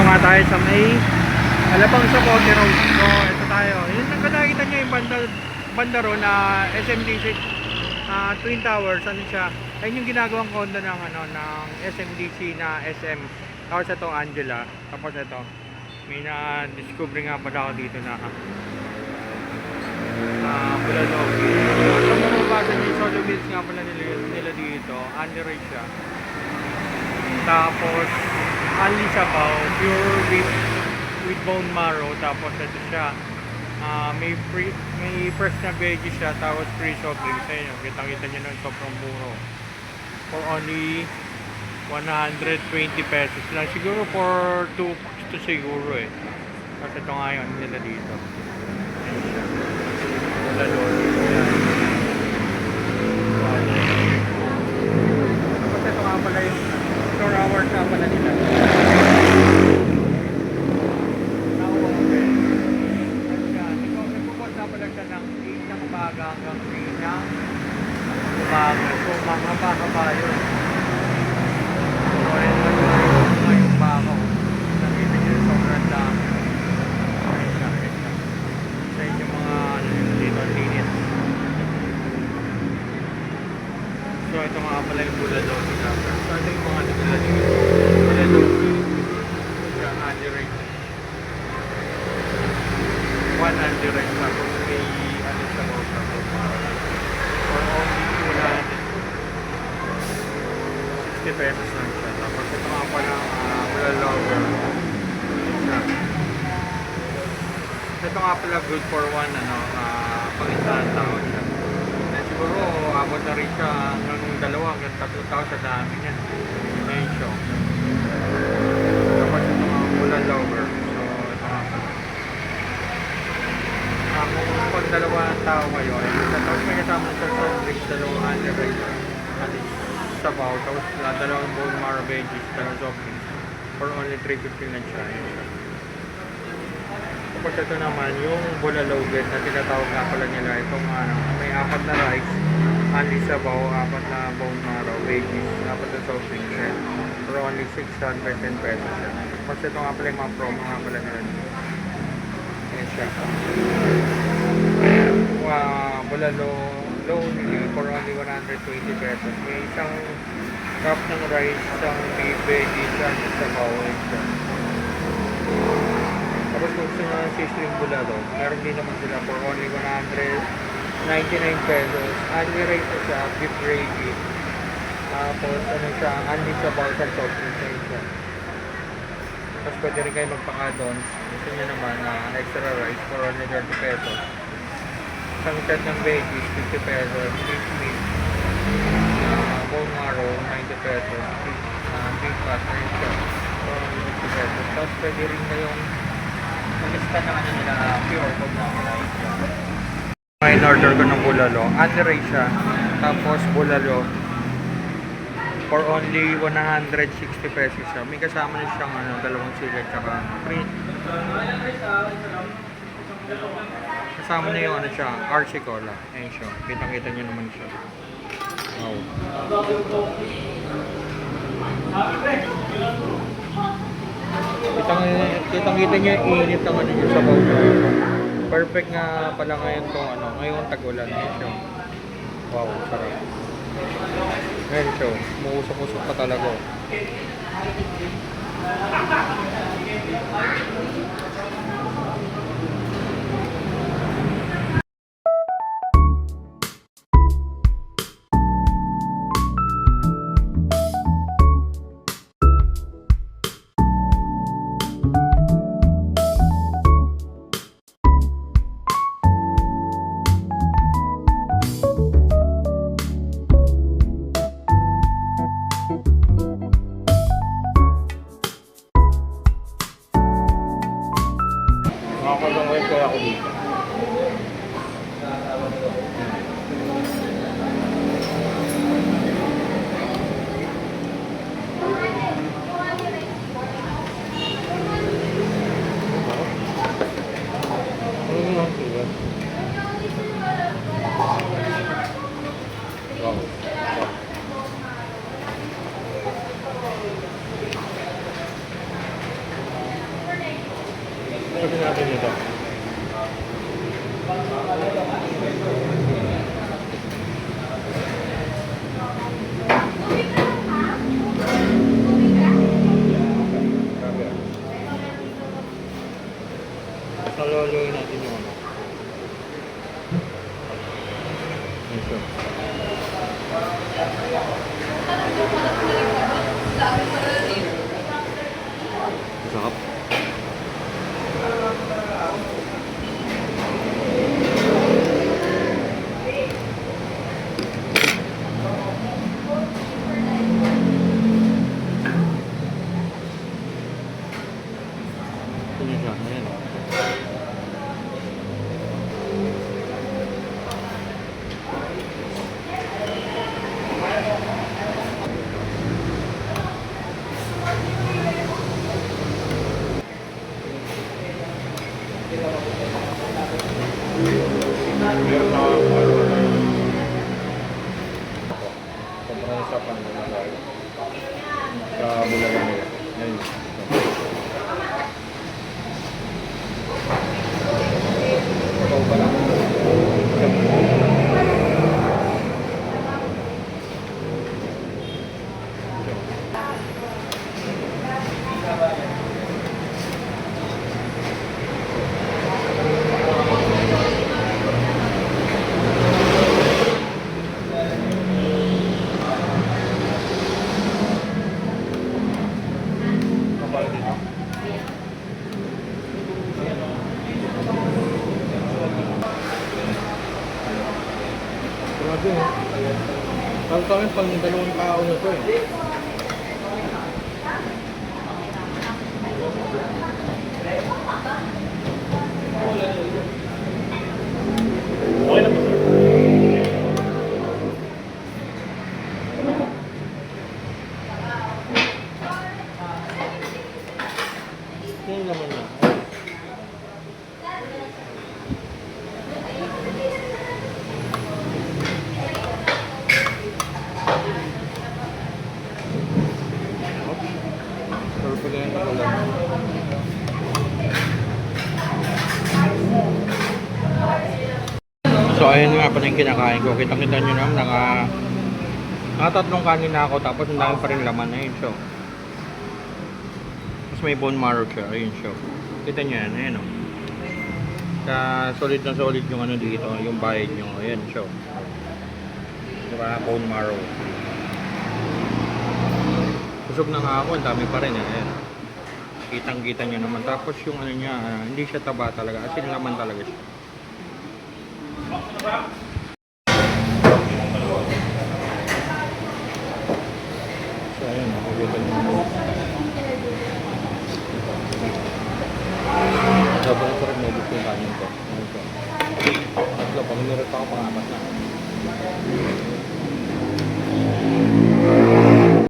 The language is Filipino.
nga tayo sa may Alabang sa Cote Road. So ito tayo. Yun ang nakikita nyo yung banda ro na SMDC Twin Towers. Ano siya? Ayun yung ginagawang condo ng ng SMDC na SM. Tapos ito Angela. Tapos ito may na-discover nga pala ako dito na Bulalog. So kung mabasa nyo yung solo bills nga pala nila dito, Andy Ray siya. Tapos Anli Sabaw, pure beef with bone marrow. Tapos ito siya, may fresh na veggie siya. Tapos free soft drinks. Ayun, kitang-kita nyo nun, sobrang muro. For only 120 pesos lang. Siguro for 2 packs to siguro eh. Kasi ito nga yun nila dito. Ayun siya. Bulalog. Tapos ito nga pala yung 4 hours nga pala nila. Hanggang 3 ng umaga. So mahaba-haba yun. So ayun lang yung bako. Nakita nyo yung sobrang dami. Ayun siya. Sa inyo mga dito ang linis. So ito nga pala yung Bulalog. So ito yung mga nagula dito. Bulalog. Siya underrate. 1 underrate. Tapos may sa motor for only 60 pesos lang siya. Tapos ito nga pala Bulalog ito nga pala good for one pangisahan tao siya. Siguro abot na rin siya hanggang 2 hanggang 3 tao sa dami niyan. Ngayon siya. Tapos ito nga Bulalog. Kung pag 2 tao kayo ay tapos may kasama sa soft drinks, 2 underrate at sabaw, tapos 2 bone marrow veggies, 2 soft drinks for only 350 na siya. Tapos ito naman yung Bulalog na tinatawag nga pala nila itong may 4 na rice, only sabaw, 4 na bone marrow veggies, 4 na soft drinks for only 610 pesos siya. Tapos ito nga pala yung mga promo nga pala nila. Bulalog for only 120 pesos. May isang cup ng rice, isang beef veggie, isang sabaw. Tapos kung gusto nyo ng sistering Bulalog, meron din naman sila for only 199 pesos. Only rate na siya, beef gravy. Tapos ano siya, only sabaw sa soft drinks siya. Tapos pwede rin kayo magpaka-add-ons. Gusto nyo naman extra rice for only 30 pesos. Isang set ng veggies, 50 pesos. Beef meat, bone marrow, 90 pesos. Beef fat, for only 50 pesos. Tapos pwede rin kayong mag-lista naman nila pure pag na-rice. In-order ko ng Bulalog. Underrate siya. Tapos Bulalog for only 160 pesos siya. May kasama na siyang 2 sila tsaka free. Kasama na yung siya, RC Cola. Ayun siya. Kitang-kita nyo naman siya. Wow. Kitang-kita nyo yung init ng yung sabaw. Perfect nga pala ngayon itong ngayong tag-ulan. Ayun siya. Wow, sarap. Ngayon siya, muusok-usok pa talaga. Nakakalungay kaya ako dito. kasi natin ito. Saloloy natin yung ano. Ito. Sarap. Ito niya siya. Ayan. Meron na ako sobrang isa pa naman tayo. Sa Bulacan nila. Ayun. Ikaw pa lang. Kapal dito. Grabe eh. Pag kami pang dalawang tao na to eh. Okay na po sir. Yan naman na. Pero pag ganyan ako lang. So ayun nga pala yung kinakain ko. Kitang-kita nyo naman tatlong kanin na ako tapos ang dami pa rin laman. Ayun siya. Tapos may bone marrow siya. Ayun siya. Kita nyo yan. Ayun o. Solid na solid yung ano dito. Yung bayad nyo. Ayun siya. Diba? Bone marrow. Busog na nga ako. Ang dami pa rin. Ayun. Kitang-kita nyo naman. Tapos yung ano niya, hindi siya taba talaga. As in laman talaga siya. So ayun, nakikita nyo. Sobrang sarap na gusto yung kanin ko. Ayun siya. Tatlo. Pag nirot ako, pangapat na.